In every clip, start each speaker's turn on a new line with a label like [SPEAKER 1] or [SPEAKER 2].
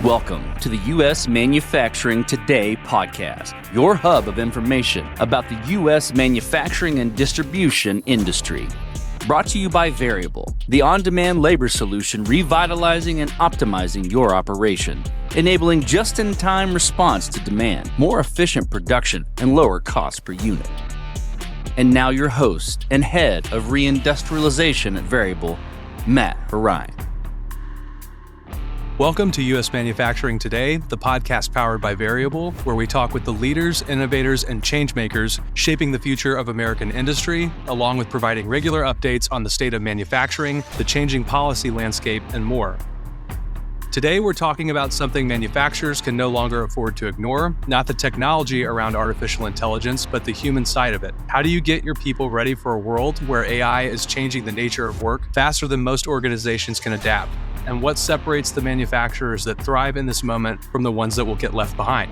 [SPEAKER 1] Welcome to the U.S. Manufacturing Today podcast, your hub of information about the U.S. manufacturing and distribution industry. Brought to you by Variable, the on-demand labor solution revitalizing and optimizing your operation, enabling just-in-time response to demand, more efficient production, and lower cost per unit. And now your host and head of reindustrialization at Variable, Matt Harine.
[SPEAKER 2] Welcome to U.S. Manufacturing Today, the podcast powered by Variable, where we talk with the leaders, innovators, and changemakers shaping the future of American industry, along with providing regular updates on the state of manufacturing, the changing policy landscape, and more. Today, we're talking about something manufacturers can no longer afford to ignore, not the technology around artificial intelligence, but the human side of it. How do you get your people ready for a world where AI is changing the nature of work faster than most organizations can adapt? And what separates the manufacturers that thrive in this moment from the ones that will get left behind?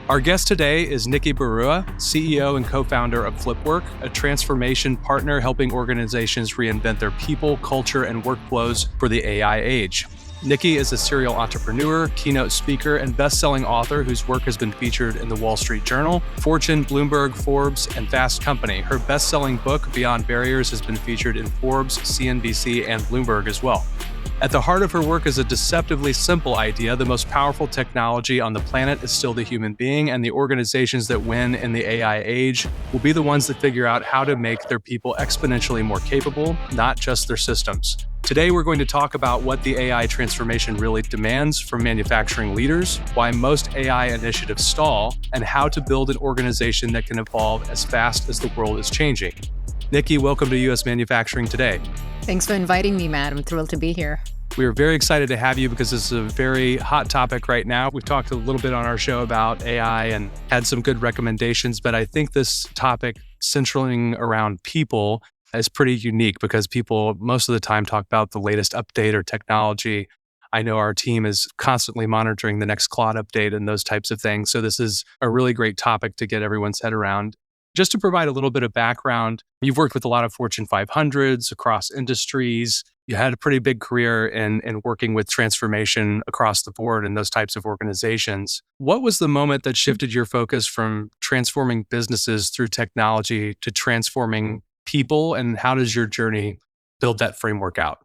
[SPEAKER 2] Our guest today is Nikki Barua, CEO and co-founder of Flipwork, a transformation partner helping organizations reinvent their people, culture, and workflows for the AI age. Nikki is a serial entrepreneur, keynote speaker, and best-selling author whose work has been featured in the Wall Street Journal, Fortune, Bloomberg, Forbes, and Fast Company. Her best-selling book, Beyond Barriers, has been featured in Forbes, CNBC, and Bloomberg as well. At the heart of her work is a deceptively simple idea. The most powerful technology on the planet is still the human being, and the organizations that win in the AI age will be the ones that figure out how to make their people exponentially more capable, not just their systems. Today, we're going to talk about what the AI transformation really demands from manufacturing leaders, why most AI initiatives stall, and how to build an organization that can evolve as fast as the world is changing. Nikki, welcome to U.S. Manufacturing Today.
[SPEAKER 3] Thanks for inviting me, Matt. I'm thrilled to be here.
[SPEAKER 2] We are very excited to have you because this is a very hot topic right now. We've talked a little bit on our show about AI and had some good recommendations, but I think this topic centering around people is pretty unique because people most of the time talk about the latest update or technology. I know our team is constantly monitoring the next Claude update and those types of things. So this is a really great topic to get everyone's head around. Just to provide a little bit of background, you've worked with a lot of Fortune 500s across industries. You had a pretty big career in working with transformation across the board in those types of organizations. What was the moment that shifted your focus from transforming businesses through technology to transforming people, and how does your journey build that framework out?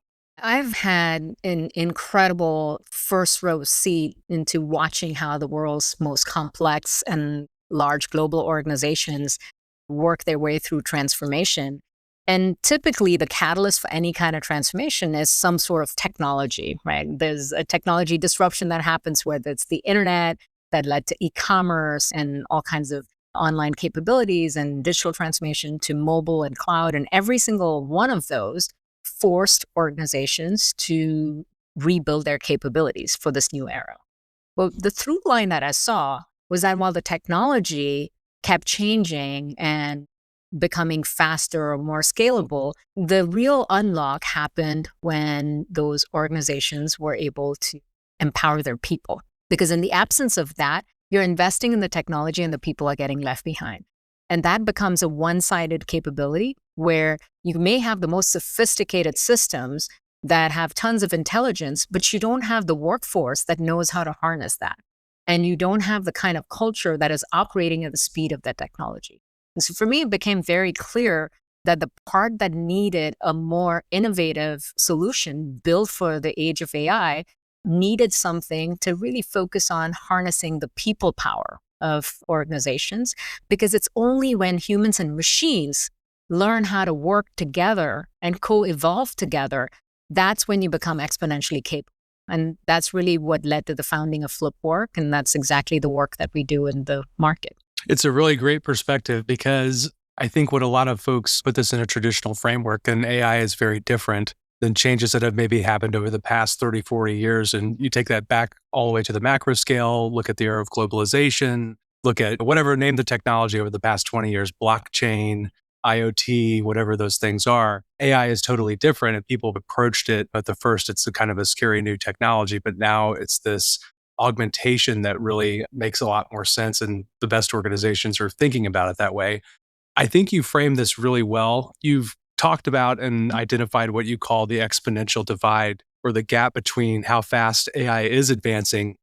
[SPEAKER 3] I've had an incredible first row seat into watching how the world's most complex and large global organizations work their way through transformation. And typically the catalyst for any kind of transformation is some sort of technology, right? There's a technology disruption that happens, whether it's the internet that led to e-commerce and all kinds of online capabilities and digital transformation to mobile and cloud. And every single one of those forced organizations to rebuild their capabilities for this new era. Well, the through line that I saw was that while the technology kept changing and becoming faster or more scalable, the real unlock happened when those organizations were able to empower their people. Because in the absence of that, you're investing in the technology and the people are getting left behind. And that becomes a one-sided capability where you may have the most sophisticated systems that have tons of intelligence, but you don't have the workforce that knows how to harness that. And you don't have the kind of culture that is operating at the speed of that technology. And so for me, it became very clear that the part that needed a more innovative solution built for the age of AI needed something to really focus on harnessing the people power of organizations, because it's only when humans and machines learn how to work together and co-evolve together, that's when you become exponentially capable. And that's really what led to the founding of Flipwork. And that's exactly the work that we do in the market.
[SPEAKER 2] It's a really great perspective because I think what a lot of folks put this in a traditional framework, and AI is very different than changes that have maybe happened over the past 30, 40 years. And you take that back all the way to the macro scale, look at the era of globalization, look at whatever, name the technology over the past 20 years, blockchain, IoT, whatever those things are. AI is totally different and people have approached it. At the first, it's a kind of a scary new technology, but now it's this augmentation that really makes a lot more sense. And the best organizations are thinking about it that way. I think you framed this really well. You've talked about and identified what you call the exponential divide, or the gap between how fast AI is advancing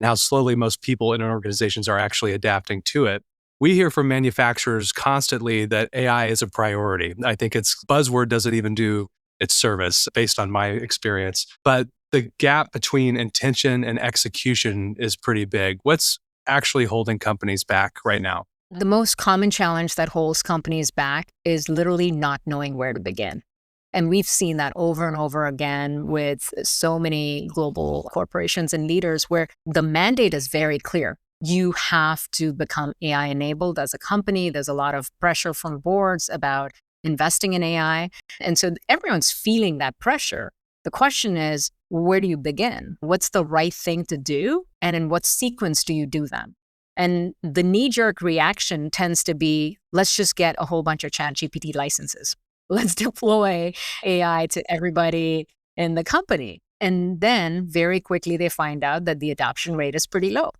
[SPEAKER 2] and how slowly most people in organizations are actually adapting to it. We hear from manufacturers constantly that AI is a priority. I think its buzzword doesn't even do its service based on my experience. But the gap between intention and execution is pretty big. What's actually holding companies back right now?
[SPEAKER 3] The most common challenge that holds companies back is literally not knowing where to begin. And we've seen that over and over again with so many global corporations and leaders where the mandate is very clear. You have to become AI enabled as a company. There's a lot of pressure from boards about investing in AI. And so everyone's feeling that pressure. The question is, where do you begin? What's the right thing to do? And in what sequence do you do them? And the knee-jerk reaction tends to be, let's just get a whole bunch of ChatGPT licenses. Let's deploy AI to everybody in the company. And then very quickly they find out that the adoption rate is pretty low.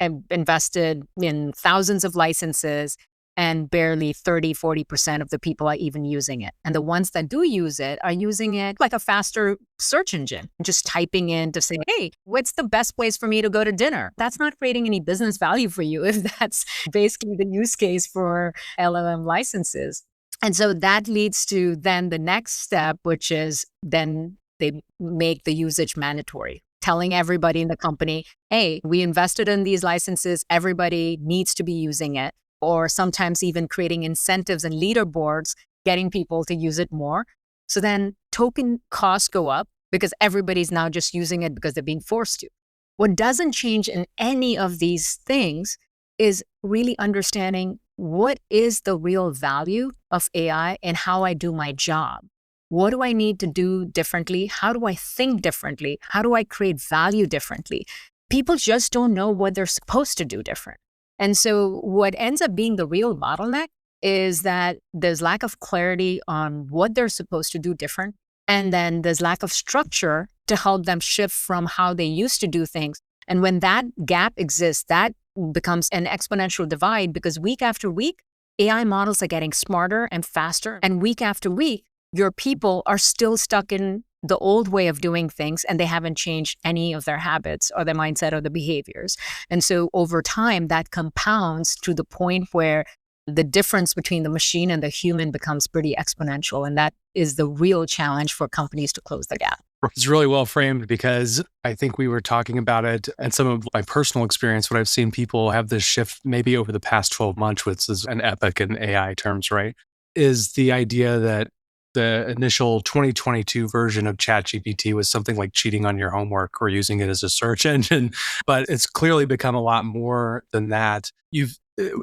[SPEAKER 3] And invested in thousands of licenses and barely 30-40% of the people are even using it. And the ones that do use it are using it like a faster search engine, just typing in to say, hey, what's the best place for me to go to dinner? That's not creating any business value for you if that's basically the use case for LLM licenses. And so that leads to then the next step, which is then they make the usage mandatory, telling everybody in the company, hey, we invested in these licenses, everybody needs to be using it, or sometimes even creating incentives and leaderboards, getting people to use it more. So then token costs go up because everybody's now just using it because they're being forced to. What doesn't change in any of these things is really understanding what is the real value of AI and how I do my job. What do I need to do differently? How do I think differently? How do I create value differently? People just don't know what they're supposed to do different. And so what ends up being the real bottleneck is that there's lack of clarity on what they're supposed to do different. And then there's lack of structure to help them shift from how they used to do things. And when that gap exists, that becomes an exponential divide because week after week, AI models are getting smarter and faster. And week after week, your people are still stuck in the old way of doing things and they haven't changed any of their habits or their mindset or the behaviors. And so over time, that compounds to the point where the difference between the machine and the human becomes pretty exponential. And that is the real challenge for companies to close the gap.
[SPEAKER 2] It's really well framed because I think we were talking about it and some of my personal experience, what I've seen people have this shift maybe over the past 12 months, which is an epic in AI terms, right? Is the idea that the initial 2022 version of ChatGPT was something like cheating on your homework or using it as a search engine, but it's clearly become a lot more than that.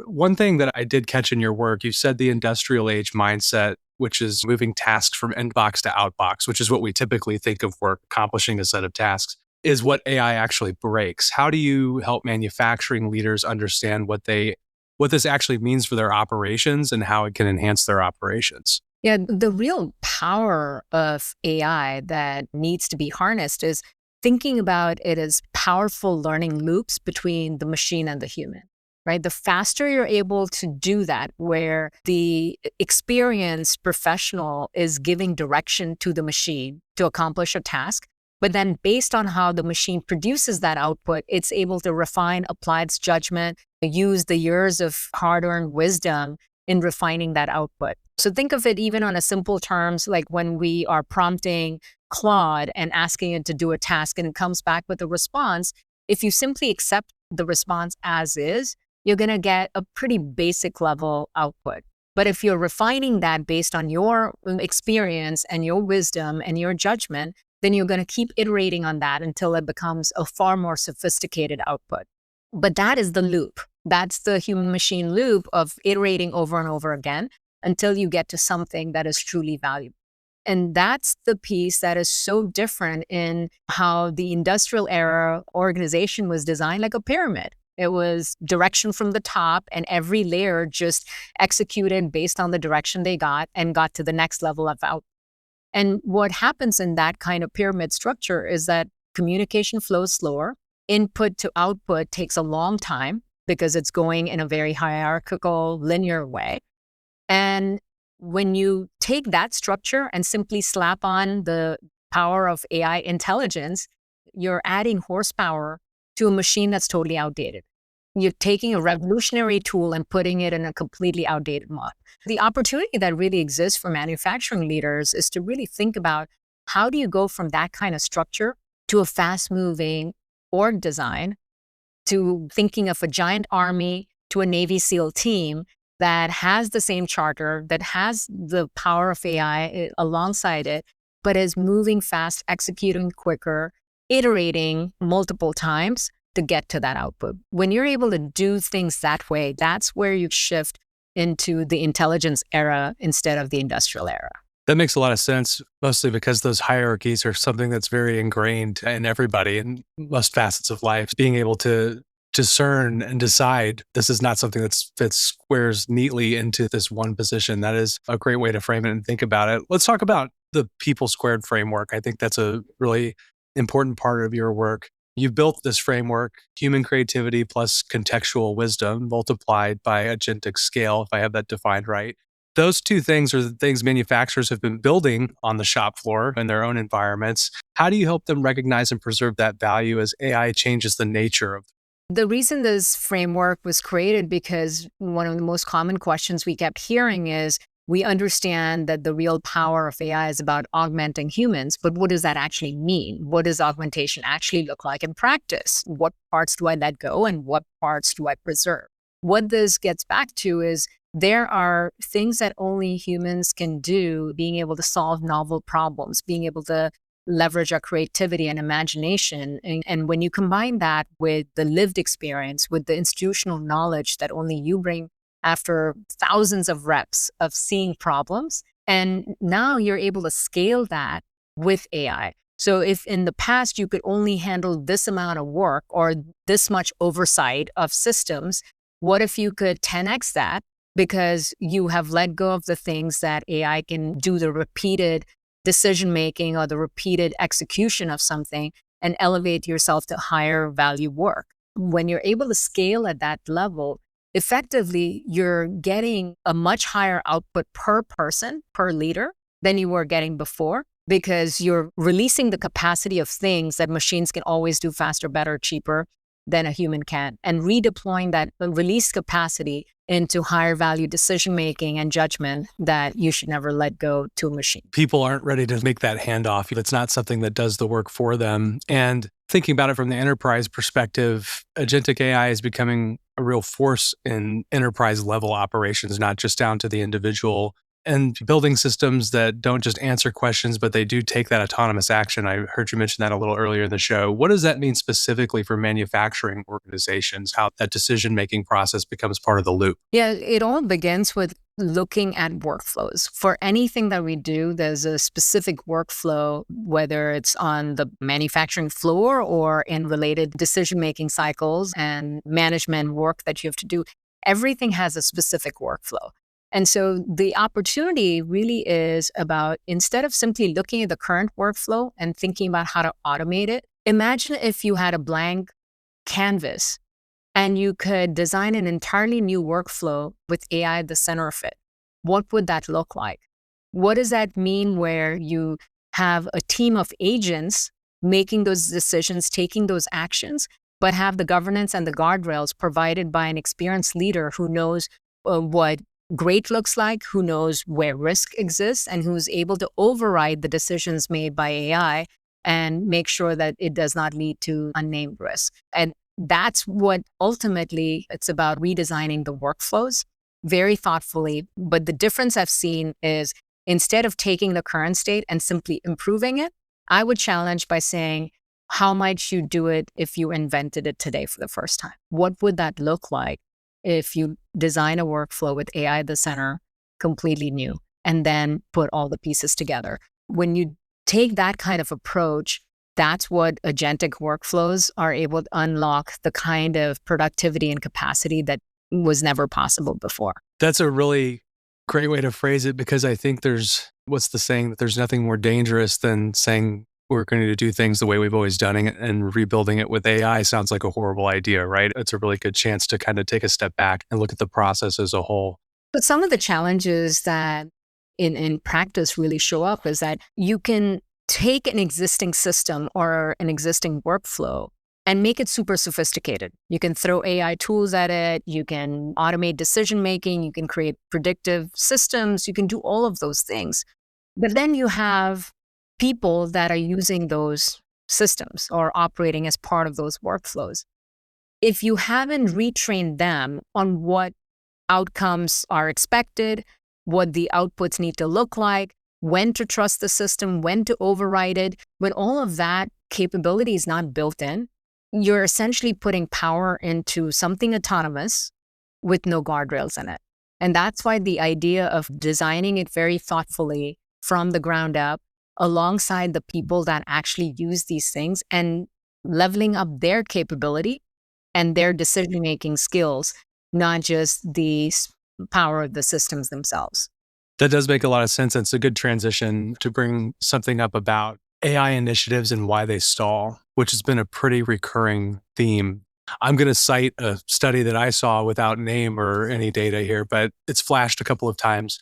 [SPEAKER 2] One thing that I did catch in your work, you said the industrial age mindset, which is moving tasks from inbox to outbox, which is what we typically think of work, accomplishing a set of tasks, is what AI actually breaks. How do you help manufacturing leaders understand what this actually means for their operations and how it can enhance their operations?
[SPEAKER 3] Yeah, the real power of AI that needs to be harnessed is thinking about it as powerful learning loops between the machine and the human, right? The faster you're able to do that, where the experienced professional is giving direction to the machine to accomplish a task, but then based on how the machine produces that output, it's able to refine, apply its judgment, use the years of hard-earned wisdom in refining that output. So think of it even on a simple terms, like when we are prompting Claude and asking it to do a task and it comes back with a response, if you simply accept the response as is, you're going to get a pretty basic level output. But if you're refining that based on your experience and your wisdom and your judgment, then you're going to keep iterating on that until it becomes a far more sophisticated output. But that is the loop. That's the human machine loop of iterating over and over again until you get to something that is truly valuable. And that's the piece that is so different in how the industrial era organization was designed, like a pyramid. It was direction from the top and every layer just executed based on the direction they got and got to the next level of output. And what happens in that kind of pyramid structure is that communication flows slower. Input to output takes a long time because it's going in a very hierarchical, linear way. And when you take that structure and simply slap on the power of AI intelligence, you're adding horsepower to a machine that's totally outdated. You're taking a revolutionary tool and putting it in a completely outdated model. The opportunity that really exists for manufacturing leaders is to really think about how do you go from that kind of structure to a fast-moving org design, to thinking of a giant army, to a Navy SEAL team that has the same charter, that has the power of AI alongside it, but is moving fast, executing quicker, iterating multiple times to get to that output. When you're able to do things that way, that's where you shift into the intelligence era instead of the industrial era.
[SPEAKER 2] That makes a lot of sense, mostly because those hierarchies are something that's very ingrained in everybody in most facets of life. Being able to discern and decide this is not something that fits squares neatly into this one position. That is a great way to frame it and think about it. Let's talk about the people squared framework. I think that's a really important part of your work. You've built this framework, human creativity plus contextual wisdom multiplied by agentic scale, if I have that defined right. Those two things are the things manufacturers have been building on the shop floor in their own environments. How do you help them recognize and preserve that value as AI changes the nature of?
[SPEAKER 3] The reason this framework was created because one of the most common questions we kept hearing is, we understand that the real power of AI is about augmenting humans, but what does that actually mean? What does augmentation actually look like in practice? What parts do I let go and what parts do I preserve? What this gets back to is there are things that only humans can do, being able to solve novel problems, being able to leverage our creativity and imagination. And when you combine that with the lived experience, with the institutional knowledge that only you bring after thousands of reps of seeing problems, and now you're able to scale that with AI. So if in the past you could only handle this amount of work or this much oversight of systems, what if you could 10x that because you have let go of the things that AI can do, the repeated decision-making or the repeated execution of something, and elevate yourself to higher value work. When you're able to scale at that level, effectively, you're getting a much higher output per person, per leader, than you were getting before, because you're releasing the capacity of things that machines can always do faster, better, cheaper than a human can, and redeploying that released capacity into higher value decision-making and judgment that you should never let go to a machine.
[SPEAKER 2] People aren't ready to make that handoff. It's not something that does the work for them. And thinking about it from the enterprise perspective, agentic AI is becoming a real force in enterprise level operations, not just down to the individual, and building systems that don't just answer questions, but they do take that autonomous action. I heard you mention that a little earlier in the show. What does that mean specifically for manufacturing organizations, how that decision-making process becomes part of the loop?
[SPEAKER 3] Yeah, it all begins with looking at workflows. For anything that we do, there's a specific workflow, whether it's on the manufacturing floor or in related decision-making cycles and management work that you have to do. Everything has a specific workflow. And so the opportunity really is about, instead of simply looking at the current workflow and thinking about how to automate it, imagine if you had a blank canvas and you could design an entirely new workflow with AI at the center of it. What would that look like? What does that mean where you have a team of agents making those decisions, taking those actions, but have the governance and the guardrails provided by an experienced leader who knows what great looks like, who knows where risk exists, and who's able to override the decisions made by AI and make sure that it does not lead to unnamed risk. And that's what ultimately it's about, redesigning the workflows very thoughtfully. But the difference I've seen is, instead of taking the current state and simply improving it, I would challenge by saying, how might you do it if you invented it today for the first time? What would that look like if you design a workflow with AI at the center, completely new, and then put all the pieces together? When you take that kind of approach, that's what agentic workflows are able to unlock, the kind of productivity and capacity that was never possible before.
[SPEAKER 2] That's a really great way to phrase it, because I think there's, what's the saying, that there's nothing more dangerous than saying we're going to do things the way we've always done it, and rebuilding it with AI sounds like a horrible idea, right? It's a really good chance to kind of take a step back and look at the process as a whole.
[SPEAKER 3] But some of the challenges that in practice really show up is that you can take an existing system or an existing workflow and make it super sophisticated. You can throw AI tools at it. You can automate decision making. You can create predictive systems. You can do all of those things. But then you have people that are using those systems or operating as part of those workflows. If you haven't retrained them on what outcomes are expected, what the outputs need to look like, when to trust the system, when to override it, when all of that capability is not built in, you're essentially putting power into something autonomous with no guardrails in it. And that's why the idea of designing it very thoughtfully from the ground up, alongside the people that actually use these things and leveling up their capability and their decision-making skills, not just the power of the systems themselves.
[SPEAKER 2] That does make a lot of sense. It's a good transition to bring something up about AI initiatives and why they stall, which has been a pretty recurring theme. I'm going to cite a study that I saw without name or any data here, but it's flashed a couple of times.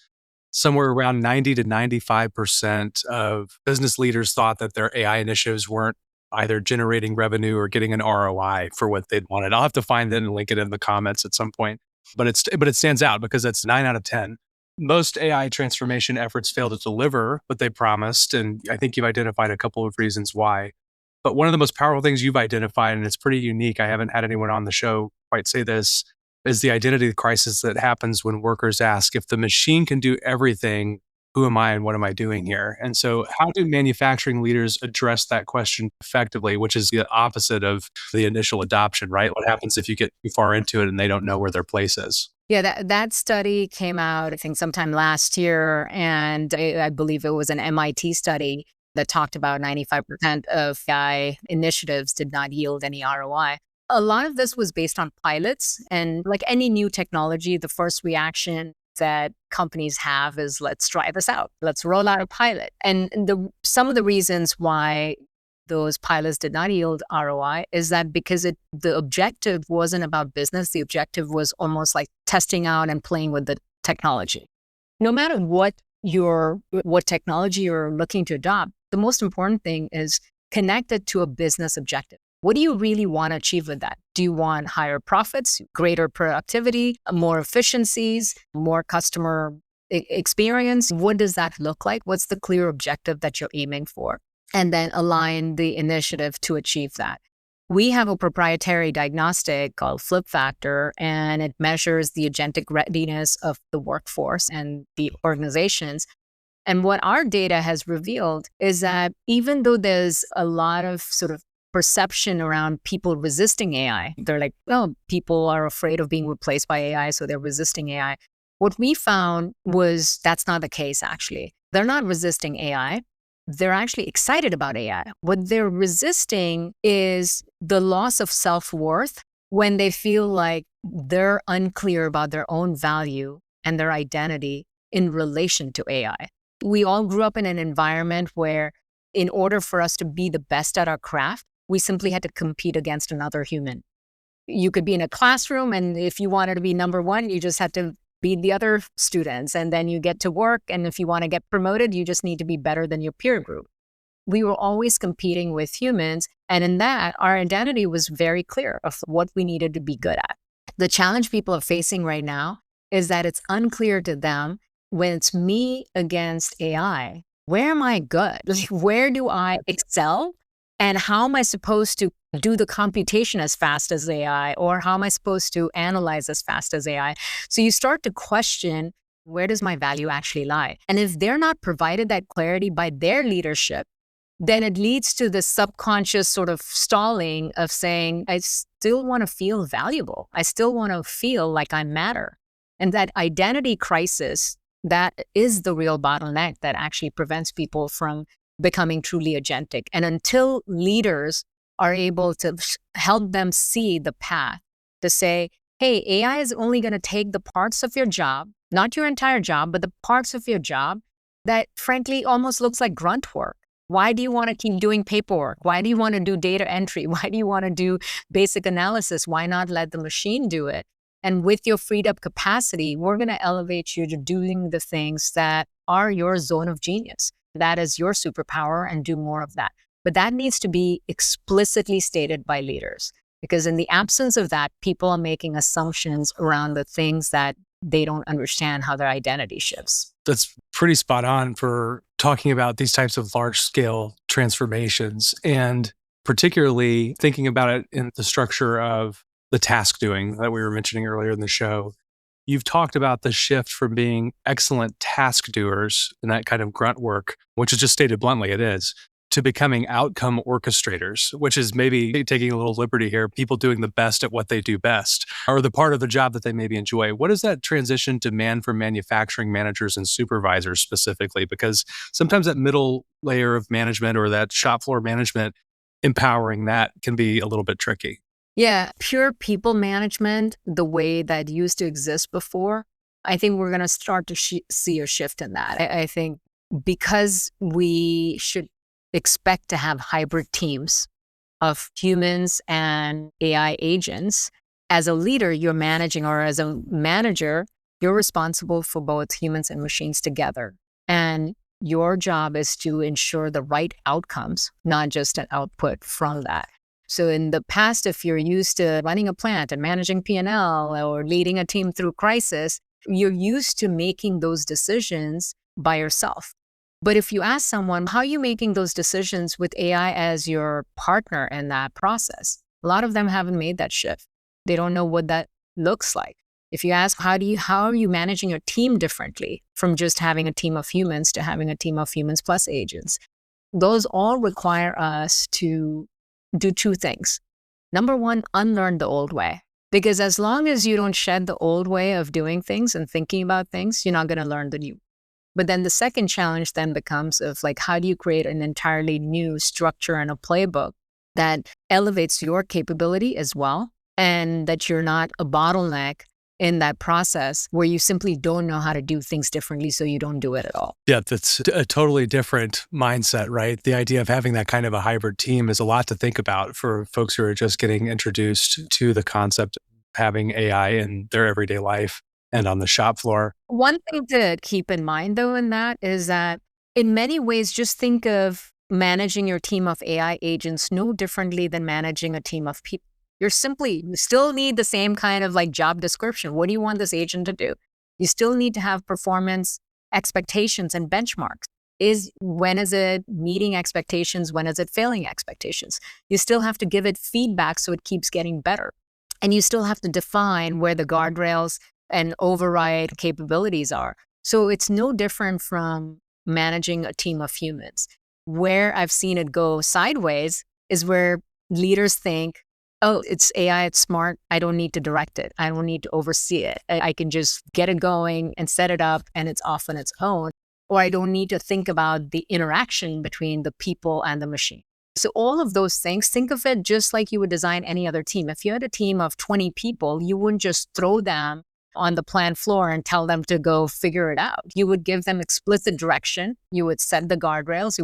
[SPEAKER 2] Somewhere around 90 to 95% of business leaders thought that their AI initiatives weren't either generating revenue or getting an ROI for what they'd wanted. I'll have to find it and link it in the comments at some point. But it stands out because it's 9 out of 10. Most AI transformation efforts fail to deliver what they promised, and I think you've identified a couple of reasons why. But one of the most powerful things you've identified, and it's pretty unique, I haven't had anyone on the show quite say this, is the identity crisis that happens when workers ask, if the machine can do everything, who am I and what am I doing here? And so how do manufacturing leaders address that question effectively, which is the opposite of the initial adoption, right? What happens if you get too far into it and they don't know where their place is?
[SPEAKER 3] Yeah, that study came out, I think, sometime last year. And I believe it was an MIT study that talked about 95% of AI initiatives did not yield any ROI. A lot of this was based on pilots. And like any new technology, the first reaction that companies have is, let's try this out. Let's roll out a pilot. And some of the reasons why those pilots did not yield ROI is that because the objective wasn't about business. The objective was almost like testing out and playing with the technology. No matter what technology you're looking to adopt, the most important thing is connected to a business objective. What do you really want to achieve with that? Do you want higher profits, greater productivity, more efficiencies, more customer experience? What does that look like? What's the clear objective that you're aiming for? And then align the initiative to achieve that. We have a proprietary diagnostic called Flipwork, and it measures the agentic readiness of the workforce and the organizations. And what our data has revealed is that even though there's a lot of sort of perception around people resisting AI, they're like, oh, people are afraid of being replaced by AI, so they're resisting AI. What we found was that's not the case, actually. They're not resisting AI. They're actually excited about AI. What they're resisting is the loss of self-worth when they feel like they're unclear about their own value and their identity in relation to AI. We all grew up in an environment where in order for us to be the best at our craft, we simply had to compete against another human. You could be in a classroom, and if you wanted to be number one, you just had to beat the other students. And then you get to work, and if you want to get promoted, you just need to be better than your peer group. We were always competing with humans. And in that, our identity was very clear of what we needed to be good at. The challenge people are facing right now is that it's unclear to them when it's me against AI, where am I good? Where do I excel? And how am I supposed to do the computation as fast as AI? Or how am I supposed to analyze as fast as AI? So you start to question, where does my value actually lie? And if they're not provided that clarity by their leadership, then it leads to this subconscious sort of stalling of saying, I still want to feel valuable. I still want to feel like I matter. And that identity crisis, that is the real bottleneck that actually prevents people from becoming truly agentic. And until leaders are able to help them see the path to say, hey, AI is only going to take the parts of your job, not your entire job, but the parts of your job that frankly almost looks like grunt work. Why do you want to keep doing paperwork? Why do you want to do data entry? Why do you want to do basic analysis? Why not let the machine do it? And with your freed up capacity, we're going to elevate you to doing the things that are your zone of genius. That is your superpower, and do more of that. But that needs to be explicitly stated by leaders, because in the absence of that, people are making assumptions around the things that they don't understand how their identity shifts.
[SPEAKER 2] That's pretty spot on for talking about these types of large scale transformations, and particularly thinking about it in the structure of the task doing that we were mentioning earlier in the show. You've talked about the shift from being excellent task doers and that kind of grunt work, which is just stated bluntly, it is, to becoming outcome orchestrators, which is maybe taking a little liberty here, people doing the best at what they do best, or the part of the job that they maybe enjoy. What does that transition demand for manufacturing managers and supervisors specifically? Because sometimes that middle layer of management or that shop floor management, empowering that can be a little bit tricky.
[SPEAKER 3] Yeah, pure people management, the way that used to exist before, I think we're going to start to see a shift in that. I think because we should expect to have hybrid teams of humans and AI agents, as a leader, you're managing, or as a manager, you're responsible for both humans and machines together. And your job is to ensure the right outcomes, not just an output from that. So in the past, if you're used to running a plant and managing P&L or leading a team through crisis, you're used to making those decisions by yourself. But if you ask someone, how are you making those decisions with AI as your partner in that process? A lot of them haven't made that shift. They don't know what that looks like. If you ask, how are you managing your team differently from just having a team of humans to having a team of humans plus agents? Those all require us to do two things. Number one, unlearn the old way. Because as long as you don't shed the old way of doing things and thinking about things, you're not going to learn the new. But then the second challenge then becomes of like, how do you create an entirely new structure and a playbook that elevates your capability as well, and that you're not a bottleneck in that process where you simply don't know how to do things differently, so you don't do it at all.
[SPEAKER 2] Yeah, that's a totally different mindset, right? The idea of having that kind of a hybrid team is a lot to think about for folks who are just getting introduced to the concept of having AI in their everyday life and on the shop floor.
[SPEAKER 3] One thing to keep in mind, though, in that is that in many ways, just think of managing your team of AI agents no differently than managing a team of people. You still need the same kind of like job description. What do you want this agent to do? You still need to have performance expectations and benchmarks. When is it meeting expectations? When is it failing expectations? You still have to give it feedback so it keeps getting better. And you still have to define where the guardrails and override capabilities are. So it's no different from managing a team of humans. Where I've seen it go sideways is where leaders think, oh, it's AI, it's smart. I don't need to direct it. I don't need to oversee it. I can just get it going and set it up and it's off on its own. Or I don't need to think about the interaction between the people and the machine. So all of those things, think of it just like you would design any other team. If you had a team of 20 people, you wouldn't just throw them on the plant floor and tell them to go figure it out. You would give them explicit direction. You would set the guardrails.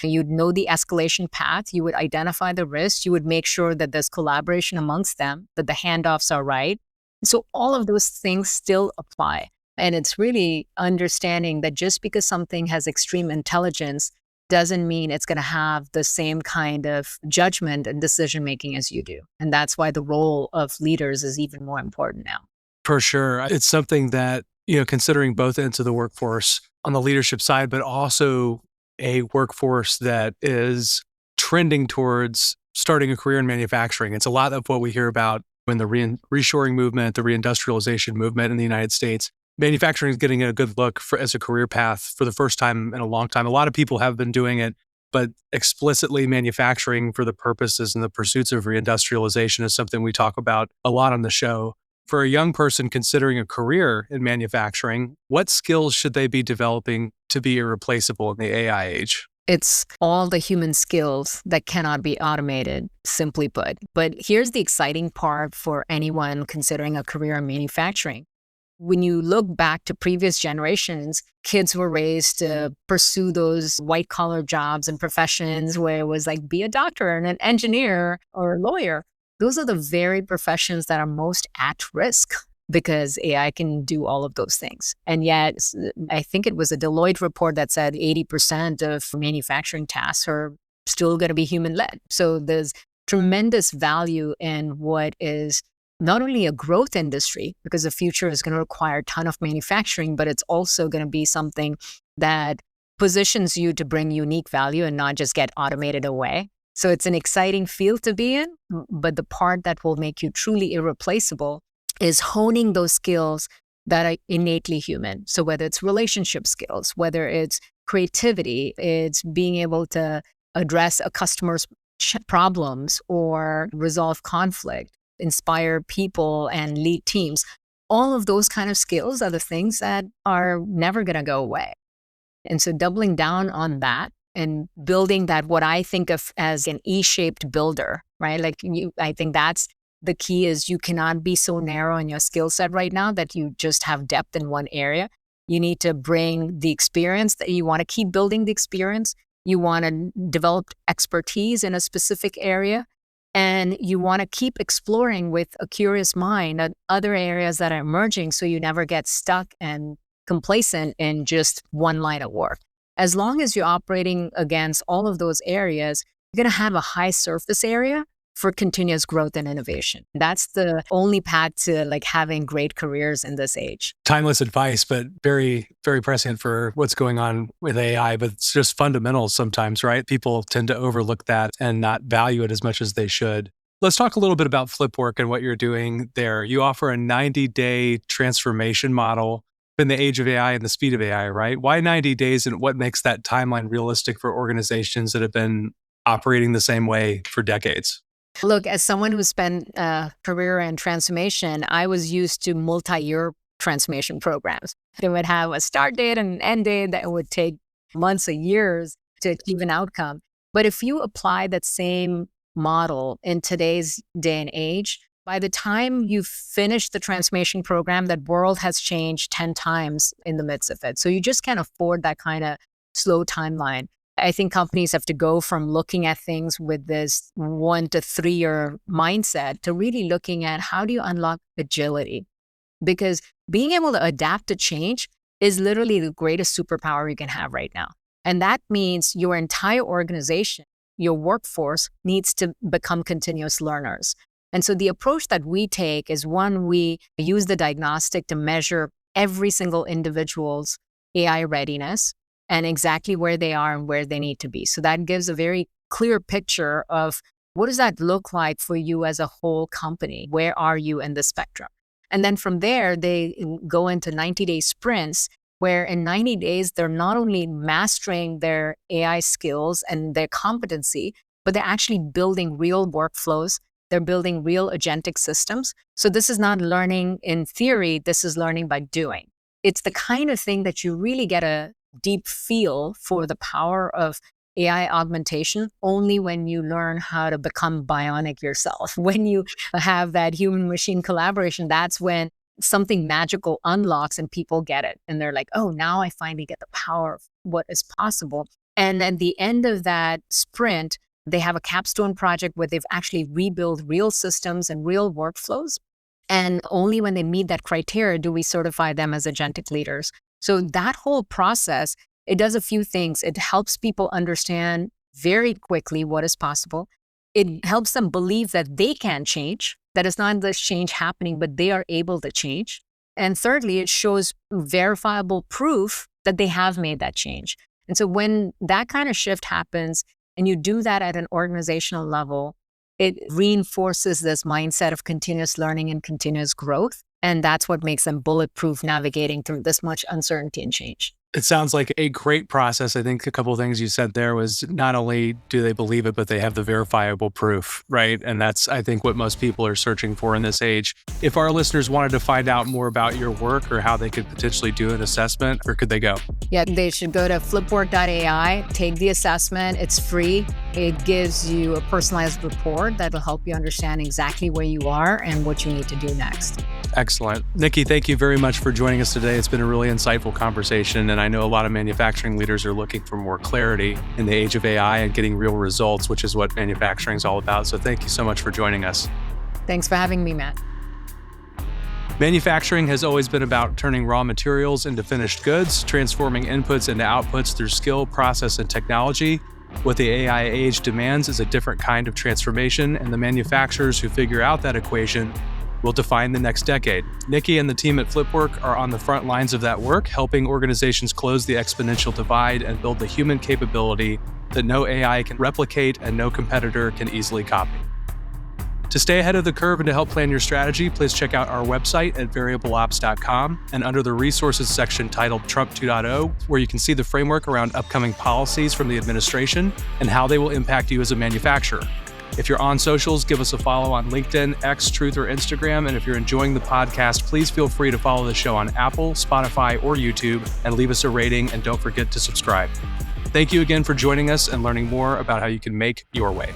[SPEAKER 3] You'd know the escalation path. You would identify the risks. You would make sure that there's collaboration amongst them, that the handoffs are right. So all of those things still apply. And it's really understanding that just because something has extreme intelligence doesn't mean it's going to have the same kind of judgment and decision-making as you do. And that's why the role of leaders is even more important now.
[SPEAKER 2] For sure. It's something that, considering both ends of the workforce on the leadership side, but also a workforce that is trending towards starting a career in manufacturing. It's a lot of what we hear about in the reshoring movement, the reindustrialization movement in the United States. Manufacturing is getting a good look as a career path for the first time in a long time. A lot of people have been doing it, but explicitly manufacturing for the purposes and the pursuits of reindustrialization is something we talk about a lot on the show. For a young person considering a career in manufacturing, what skills should they be developing to be irreplaceable in the AI age?
[SPEAKER 3] It's all the human skills that cannot be automated, simply put. But here's the exciting part for anyone considering a career in manufacturing. When you look back to previous generations, kids were raised to pursue those white-collar jobs and professions where it was like, be a doctor and an engineer or a lawyer. Those are the very professions that are most at risk because AI can do all of those things. And yet, I think it was a Deloitte report that said 80% of manufacturing tasks are still going to be human-led. So there's tremendous value in what is not only a growth industry, because the future is going to require a ton of manufacturing, but it's also going to be something that positions you to bring unique value and not just get automated away. So it's an exciting field to be in, but the part that will make you truly irreplaceable is honing those skills that are innately human. So whether it's relationship skills, whether it's creativity, it's being able to address a customer's problems or resolve conflict, inspire people and lead teams. All of those kind of skills are the things that are never going to go away. And so doubling down on that and building that, what I think of as an E-shaped builder, right? I think that's the key, is you cannot be so narrow in your skill set right now that you just have depth in one area. You need to bring the experience, that you want to keep building the experience. You want to develop expertise in a specific area, and you want to keep exploring with a curious mind at other areas that are emerging, so you never get stuck and complacent in just one line of work. As long as you're operating against all of those areas, you're going to have a high surface area for continuous growth and innovation. That's the only path to having great careers in this age.
[SPEAKER 2] Timeless advice, but very, very prescient for what's going on with AI, but it's just fundamental sometimes, right? People tend to overlook that and not value it as much as they should. Let's talk a little bit about Flipwork and what you're doing there. You offer a 90-day transformation model in the age of AI and the speed of AI, right? Why 90 days, and what makes that timeline realistic for organizations that have been operating the same way for decades?
[SPEAKER 3] Look, as someone who spent a career in transformation, I was used to multi-year transformation programs. They would have a start date and an end date that would take months or years to achieve an outcome. But if you apply that same model in today's day and age, by the time you finish the transformation program, that world has changed 10 times in the midst of it. So you just can't afford that kind of slow timeline. I think companies have to go from looking at things with this 1 to 3 year mindset to really looking at, how do you unlock agility? Because being able to adapt to change is literally the greatest superpower you can have right now. And that means your entire organization, your workforce, needs to become continuous learners. And so the approach that we take is, one, we use the diagnostic to measure every single individual's AI readiness and exactly where they are and where they need to be. So that gives a very clear picture of, what does that look like for you as a whole company? Where are you in the spectrum? And then from there, they go into 90-day sprints, where in 90 days, they're not only mastering their AI skills and their competency, but they're actually building real workflows. They're building real agentic systems. So this is not learning in theory, this is learning by doing. It's the kind of thing that you really get a deep feel for the power of AI augmentation only when you learn how to become bionic yourself. When you have that human-machine collaboration, that's when something magical unlocks and people get it. And they're like, oh, now I finally get the power of what is possible. And at the end of that sprint, they have a capstone project where they've actually rebuilt real systems and real workflows. And only when they meet that criteria do we certify them as agentic leaders. So that whole process, it does a few things. It helps people understand very quickly what is possible. It helps them believe that they can change, that it's not this change happening, but they are able to change. And thirdly, it shows verifiable proof that they have made that change. And so when that kind of shift happens, and you do that at an organizational level, it reinforces this mindset of continuous learning and continuous growth. And that's what makes them bulletproof navigating through this much uncertainty and change.
[SPEAKER 2] It sounds like a great process. I think a couple of things you said there was, not only do they believe it, but they have the verifiable proof, right? And that's, I think, what most people are searching for in this age. If our listeners wanted to find out more about your work or how they could potentially do an assessment, where could they go?
[SPEAKER 3] Yeah, they should go to flipwork.ai, take the assessment. It's free. It gives you a personalized report that will help you understand exactly where you are and what you need to do next.
[SPEAKER 2] Excellent. Nikki, thank you very much for joining us today. It's been a really insightful conversation, and I know a lot of manufacturing leaders are looking for more clarity in the age of AI and getting real results, which is what manufacturing is all about. So thank you so much for joining us.
[SPEAKER 3] Thanks for having me, Matt.
[SPEAKER 2] Manufacturing has always been about turning raw materials into finished goods, transforming inputs into outputs through skill, process, and technology. What the AI age demands is a different kind of transformation, and the manufacturers who figure out that equation will define the next decade. Nikki and the team at Flipwork are on the front lines of that work, helping organizations close the exponential divide and build the human capability that no AI can replicate and no competitor can easily copy. To stay ahead of the curve and to help plan your strategy, please check out our website at variableops.com and under the resources section titled Trump 2.0, where you can see the framework around upcoming policies from the administration and how they will impact you as a manufacturer. If you're on socials, give us a follow on LinkedIn, X, Truth, or Instagram. And if you're enjoying the podcast, please feel free to follow the show on Apple, Spotify, or YouTube and leave us a rating. And don't forget to subscribe. Thank you again for joining us and learning more about how you can make your way.